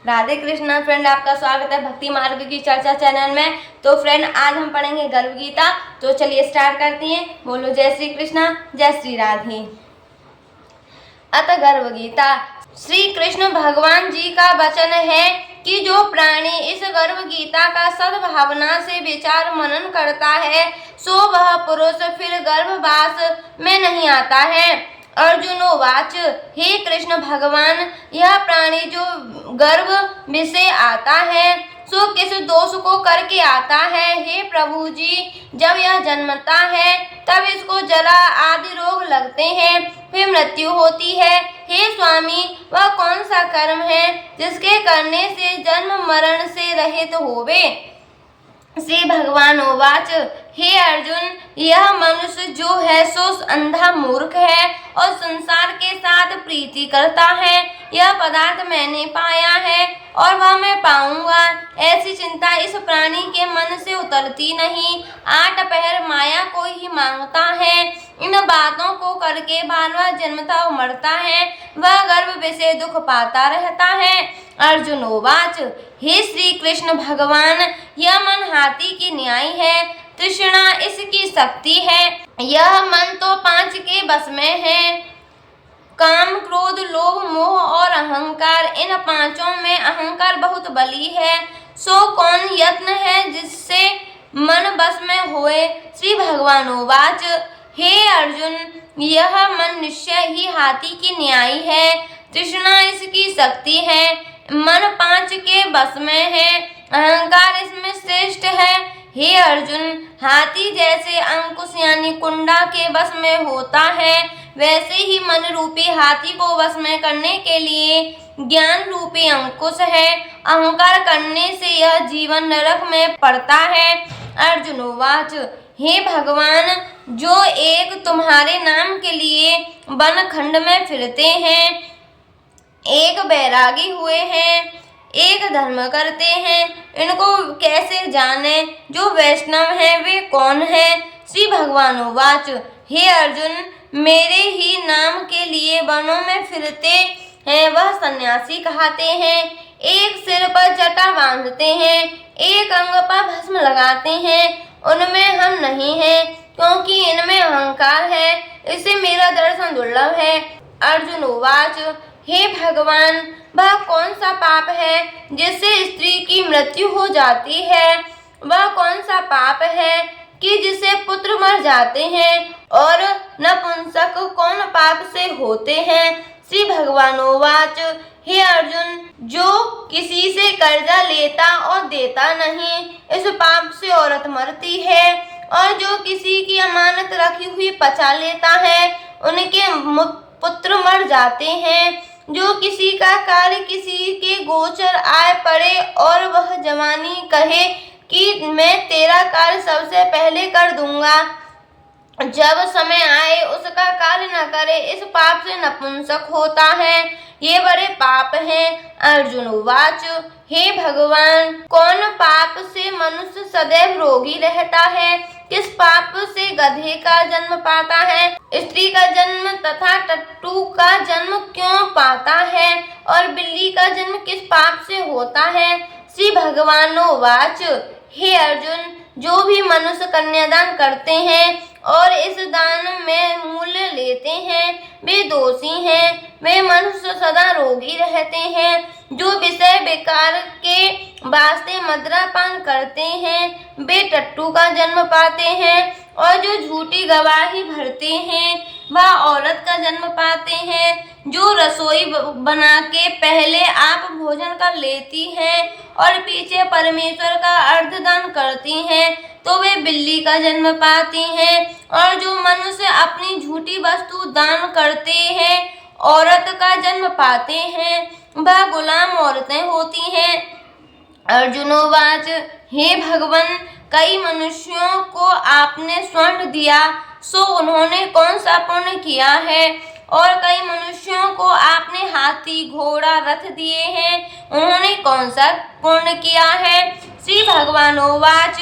Radhe Krishna friend, आपका स्वागत है भक्ति मार्ग की चर्चा चैनल में। तो फ्रेंड, आज हम पढ़ेंगे गर्व गीता। तो चलिए स्टार्ट करते हैं। बोलो जय श्री कृष्णा, जय श्री राधे। अतः गर्व गीता श्री कृष्ण भगवान जी का वचन है कि जो प्राणी इस गर्व गीता का सद्भावना से विचार मनन करता है सो वह पुरुष फिर गर्भवास में नहीं आता है। अर्जुनोवाच, हे कृष्ण भगवान, यह प्राणी जो गर्भ विषय आता है सो किस दोष को करके आता है? हे प्रभु जी, जब यह जन्मता है तब इसको जरा आदि रोग लगते हैं, फिर मृत्यु होती है। हे स्वामी, वह कौन सा कर्म है जिसके करने से जन्म मरण से रहित होवे? श्री भगवान उवाच, हे अर्जुन, यह मनुष्य जो है सो अंधा मूर्ख है और संसार के साथ प्रीति करता है। यह पदार्थ मैंने पाया है और वह मैं पाऊंगा, ऐसी चिंता इस प्राणी के मन से उतरती नहीं। आठ पहर माया को ही मांगता है। इन बातों को करके बार बार जन्मता और मरता है, वह गर्भ विषय दुख पाता रहता है। अर्जुनोवाच, हे श्री कृष्ण भगवान, यह मन हाथी की न्याय है, तृष्णा इसकी शक्ति है। यह मन तो पांच के बस में है, काम क्रोध लोभ मोह और अहंकार। इन पांचों में अहंकार बहुत बली है। सो कौन यत्न है जिससे मन बस में होए? श्री भगवान उवाच, हे अर्जुन, यह मन निश्चय ही हाथी की न्याय है, तृष्णा इसकी शक्ति है। मन पांच के बस में है, अहंकार इसमें श्रेष्ठ है। हे अर्जुन, हाथी जैसे अंकुश यानी कुंडा के बस में होता है, वैसे ही मन रूपी हाथी को वश में करने के लिए ज्ञान रूपी अंकुश है। अहंकार करने से यह जीवन नरक में पड़ता है। अर्जुनोवाच, हे भगवान, जो एक तुम्हारे नाम के लिए वन खंड में फिरते हैं, एक बैरागी हुए हैं, एक धर्म करते हैं, इनको कैसे जाने? जो वैष्णव हैं वे कौन हैं? श्री भगवान उवाच, हे अर्जुन, मेरे ही नाम के लिए वनों में फिरते हैं वह सन्यासी कहते हैं। एक सिर पर जटा बांधते हैं, एक अंग पर भस्म लगाते हैं, उनमें हम नहीं हैं, क्योंकि इनमें अहंकार है, इससे मेरा दर्शन दुर्लभ है। अर्जुन उवाच, हे भगवान, वह कौन सा पाप है जिससे स्त्री की मृत्यु हो जाती है? वह कौन सा पाप है कि जिससे पुत्र मर जाते हैं? और नपुंसक कौन पाप से होते हैं? श्री भगवान उवाच, हे अर्जुन, जो किसी से कर्जा लेता और देता नहीं, इस पाप से औरत मरती है। और जो किसी की अमानत रखी हुई पचा लेता है, उनके पुत्र मर जाते हैं। जो किसी का कार्य किसी के गोचर आए पड़े और वह जवानी कहे कि मैं तेरा कार्य सबसे पहले कर दूंगा, जब समय आए उसका कार्य न करे, इस पाप से नपुंसक होता है। ये बड़े पाप हैं। अर्जुन उवाच, हे भगवान, कौन पाप से मनुष्य सदैव रोगी रहता है? किस पाप से गधे का जन्म पाता है, स्त्री का जन्म तथा टट्टू का जन्म क्यों पाता है, और बिल्ली का जन्म किस पाप से होता है? श्री भगवान उवाच, हे अर्जुन, जो भी मनुष्य कन्यादान करते हैं और इस दान में मूल्य लेते हैं वे दोषी हैं। वे मनुष्य सदा रोगी रहते हैं। जो विषय विकार के वास्ते मदिरापान करते हैं वे टट्टू का जन्म पाते हैं, और जो झूठी गवाही भरते हैं वह औरत का जन्म पाते हैं। जो रसोई बना के पहले आप भोजन कर लेती हैं और पीछे परमेश्वर का अर्धदान करती हैं तो वे बिल्ली का जन्म पाती हैं। और जो मनुष्य अपनी झूठी वस्तु दान करते हैं औरत का जन्म पाते हैं, वह गुलाम औरतें होती हैं। अर्जुनोवाच, हे भगवान, कई मनुष्यों को आपने स्वर्ण दिया सो उन्होंने कौन सा पुण्य किया है? और कई मनुष्यों को आपने हाथी घोड़ा रथ दिए हैं, उन्होंने कौन सा पुण्य किया है? श्री भगवान उवाच,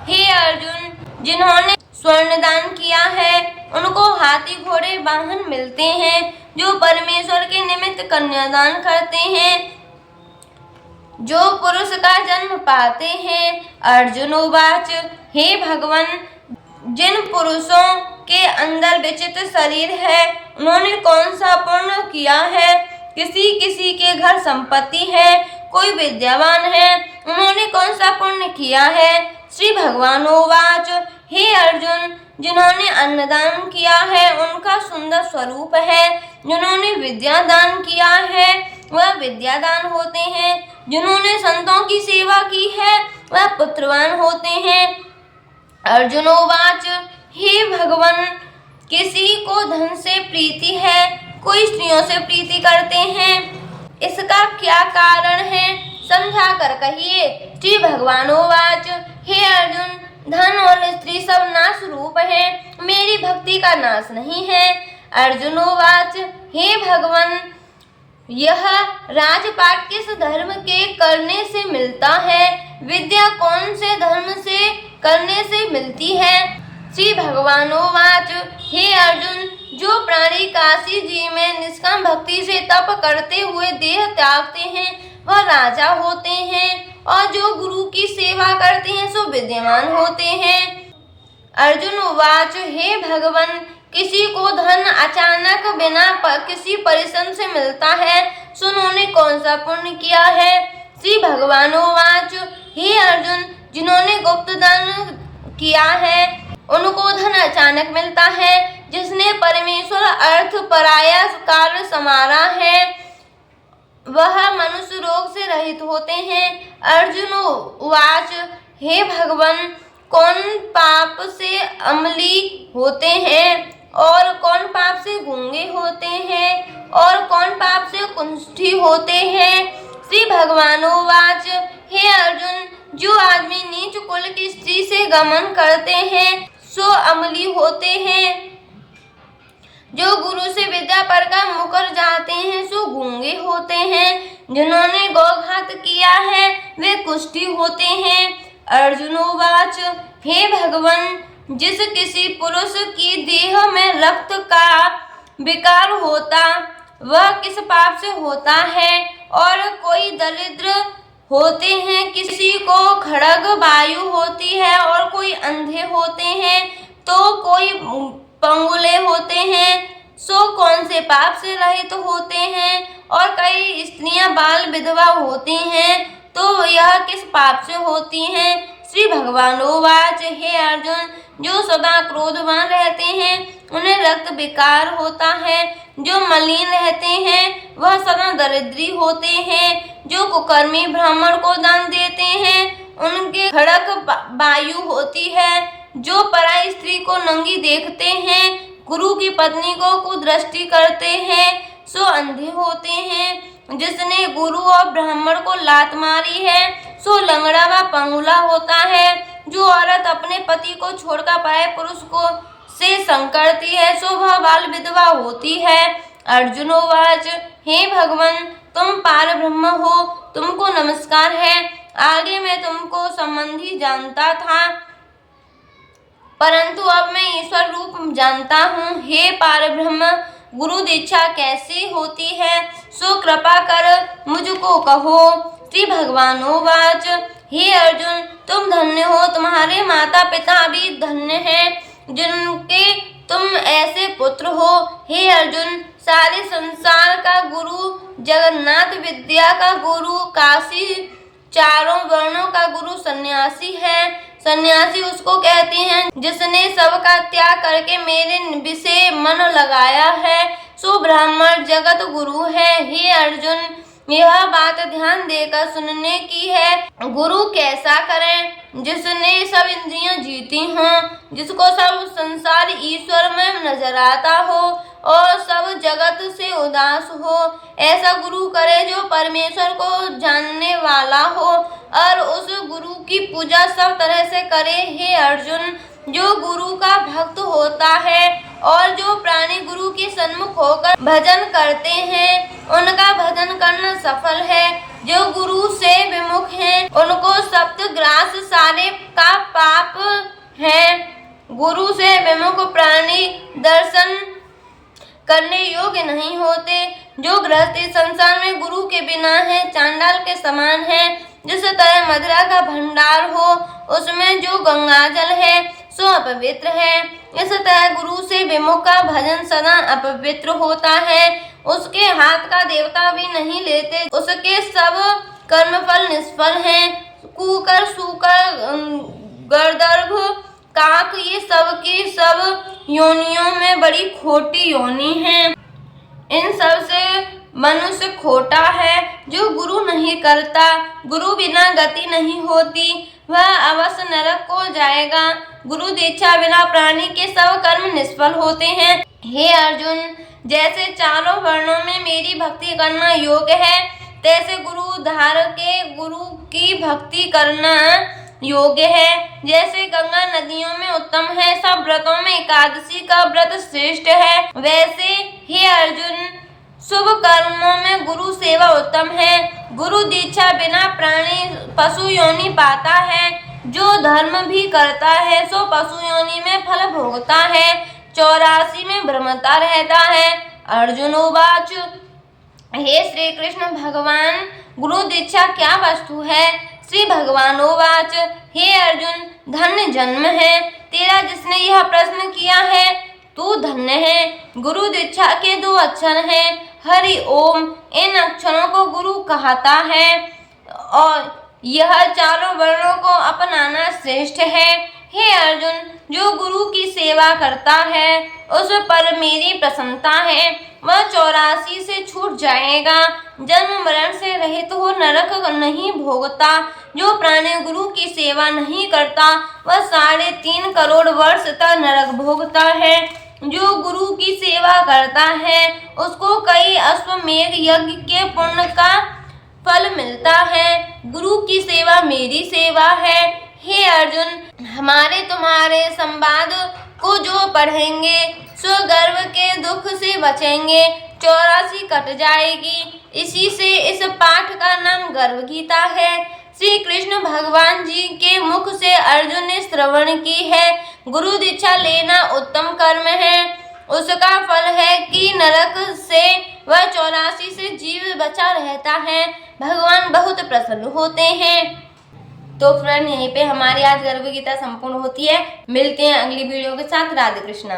हे अर्जुन, जिन्होंने स्वर्ण दान किया है उनको हाथी घोड़े वाहन मिलते हैं। जो परमेश्वर के निमित्त कन्यादान करते हैं जो पुरुष का जन्म पाते हैं। अर्जुन उवाच हे भगवन, जिन पुरुषों के अंदर विचित्र शरीर है उन्होंने कौन सा पुण्य किया है। किसी किसी के घर संपत्ति है, कोई विद्यावान है, उन्होंने कौन सा पुण्य किया है। श्री भगवान उवाच हे अर्जुन, जिन्होंने अन्नदान किया है उनका सुंदर स्वरूप है। जिन्होंने विद्यादान किया है वह विद्यादान होते हैं। जिन्होंने संतों की सेवा की है वह पुत्रवान होते हैं। अर्जुन उवाच हे भगवन, किसी को धन से प्रीति है, कोई स्त्रियों से प्रीति करते हैं, इसका क्या कारण है, समझा कर कहिए। श्री भगवान उवाच हे अर्जुन, धन और स्त्री सब नाश रूप है, मेरी भक्ति का नाश नहीं है। अर्जुन उवाच हे भगवन, यह राजपाट किस धर्म के करने से मिलता है, विद्या कौन से धर्म से करने से मिलती है। श्री भगवान उवाच हे अर्जुन, जो प्राणी काशी जी में निष्काम भक्ति से तप करते हुए देह त्यागते हैं वह राजा होते हैं, और जो गुरु की सेवा करते हैं सो विद्यमान होते हैं। अर्जुन उवाच हे भगवन, किसी को धन अचानक बिना किसी परिश्रम से मिलता है, सो उन्होंने कौन सा पुण्य किया है। श्री भगवान उवाच हे अर्जुन, जिन्होंने गुप्त दान किया है उनको धन अचानक मिलता है। जिसने परमेश्वर अर्थ पराया कार्य समारा है वह मनुष्य रोग से रहित होते हैं। अर्जुन उवाच हे भगवन, कौन पाप से अमली होते हैं और कौन पाप से गूंगे होते हैं और कौन पाप से कुंठी होते हैं। श्री भगवान उवाच हे अर्जुन, जो आदमी नीच कुल की स्त्री से गमन करते हैं सो अमली होते हैं। जो गुरु से विद्या पढ़कर मुकर जाते हैं सो गूंगे होते हैं। जिन्होंने गौघात किया है वे कुष्ठी होते हैं। अर्जुन उवाच हे भगवन, जिस किसी पुरुष की देह में रक्त का विकार होता वह किस पाप से होता है। और कोई दरिद्र होते हैं, किसी को खड़ग वायु होती है और कोई अंधे होते हैं तो कोई पंगुले होते हैं, सो कौन से पाप से रहित होते हैं। और कई स्त्रियां बाल विधवा होती हैं तो यह किस पाप से होती हैं। श्री भगवान उवाच हे अर्जुन, जो सदा क्रोधवान रहते हैं उन्हें रक्त विकार होता है। जो मलिन रहते हैं वह सदा दरिद्री होते हैं। जो कुकर्मी ब्राह्मण को दान देते हैं उनके खड़क वायु होती है। जो पराई स्त्री को नंगी देखते हैं, गुरु की पत्नी को कुदृष्टि करते हैं सो अंधे होते हैं। जिसने गुरु और ब्राह्मण को लात मारी है सो लंगड़ा व पंगुला होता है। जो औरत अपने पति को छोड़कर पराये पुरुष को से संग करती है सो वह बाल विधवा होती है। अर्जुन उवाच हे भगवन, तुम पार ब्रह्म हो, तुमको नमस्कार है। आगे मैं तुमको संबंधी जानता था परंतु अब मैं ईश्वर रूप जानता हूँ। हे पार ब्रह्म, गुरु दीक्षा कैसी होती है सो कृपा कर मुझको कहो। श्री भगवान उवाच हे अर्जुन, तुम धन्य हो, तुम्हारे माता पिता भी धन्य हैं जिनके तुम ऐसे पुत्र हो। हे अर्जुन, सारे संसार का गुरु जगन्नाथ, विद्या का गुरु काशी, चारों वर्णों का गुरु सन्यासी है। सन्यासी उसको कहते हैं जिसने सबका त्याग करके मेरे विषय मन लगाया है, सो ब्राह्मण जगत गुरु है। हे अर्जुन, यह बात ध्यान देकर सुनने की है। गुरु कैसा करें? जिसने सब इंद्रियां जीती हों, जिसको सब संसार ईश्वर में नजर आता हो और सब जगत से उदास हो। ऐसा गुरु करे जो परमेश्वर को जानने वाला हो और उस गुरु की पूजा सब तरह से करे। हे अर्जुन, जो गुरु का भक्त होता है और जो प्राणी गुरु के सन्मुख होकर भजन करते हैं उनका भजन करना सफल है। जो गुरु से विमुख हैं उनको सप्तग्रास सारे का पाप है। गुरु से विमुख प्राणी दर्शन करने योग्य नहीं होते। जो गृहस्थी संसार में गुरु के बिना है चांडाल के समान है। जिस तरह मदिरा का भंडार हो उसमें जो गंगाजल है सो अपवित्र है, इस तरह गुरु से विमुख का भजन सदा अपवित्र होता है। उसके हाथ का देवता भी नहीं लेते, उसके सब कर्मफल निष्फल हैं। कुकर, सूकर, गर्दभ, काक ये सब की सब योनियों में बड़ी खोटी योनि है। इन सब से मनुष्य खोटा है जो गुरु नहीं करता। गुरु बिना गति नहीं होती, वह अवश्य नरक को जाएगा। गुरु दीक्षा बिना प्राणी के सब कर्म निष्फल होते हैं। हे अर्जुन, जैसे चारों वर्णों में मेरी भक्ति करना योग्य है, तैसे गुरु धार के गुरु की भक्ति करना योग्य है। जैसे गंगा नदियों में उत्तम है, सब व्रतों में एकादशी का व्रत श्रेष्ठ है, वैसे हे अर्जुन शुभ कर्मों में गुरु सेवा उत्तम है। गुरु दीक्षा बिना प्राणी पशु योनि पाता है। जो धर्म भी करता है सो पशु योनि में फल भोगता है, 84 में भ्रमता रहता है। अर्जुन उवाच, हे श्री कृष्ण भगवान, गुरु दीक्षा क्या वस्तु है? श्री भगवान उवाच, हे अर्जुन, धन्य जन्म है तेरा जिसने यह प्रश्न किया है, तू धन्य है। गुरु दीक्षा के 2 अक्षर हैं, हरि ओम। इन अक्षरों को गुरु कहता है और यह चारों वर्णों को अपनाना श्रेष्ठ है। हे अर्जुन, जो गुरु की सेवा करता है उस पर मेरी प्रसन्नता है, वह 84 से छूट जाएगा, जन्म मरण से रहित हो नरक नहीं भोगता। जो प्राणी गुरु की सेवा नहीं करता वह 3.5 करोड़ वर्ष तक नरक भोगता है। जो गुरु की सेवा करता है उसको कई अश्वमेध यज्ञ के पुण्य का फल मिलता है। गुरु की सेवा मेरी सेवा है। हे अर्जुन, हमारे तुम्हारे संवाद को जो पढ़ेंगे सो गर्व के दुख से बचेंगे, 84 कट जाएगी। इसी से इस पाठ का नाम गर्व गीता है। श्री कृष्ण भगवान जी के मुख से अर्जुन ने श्रवण की है। गुरु दीक्षा लेना उत्तम कर्म है, उसका फल है कि नरक से वह 84 से जीव बचा रहता है। भगवान बहुत प्रसन्न होते हैं। तो फ्रेंड, यहीं पे हमारी आज गर्व गीता संपूर्ण होती है। मिलते हैं अगली वीडियो के साथ। राधे कृष्णा।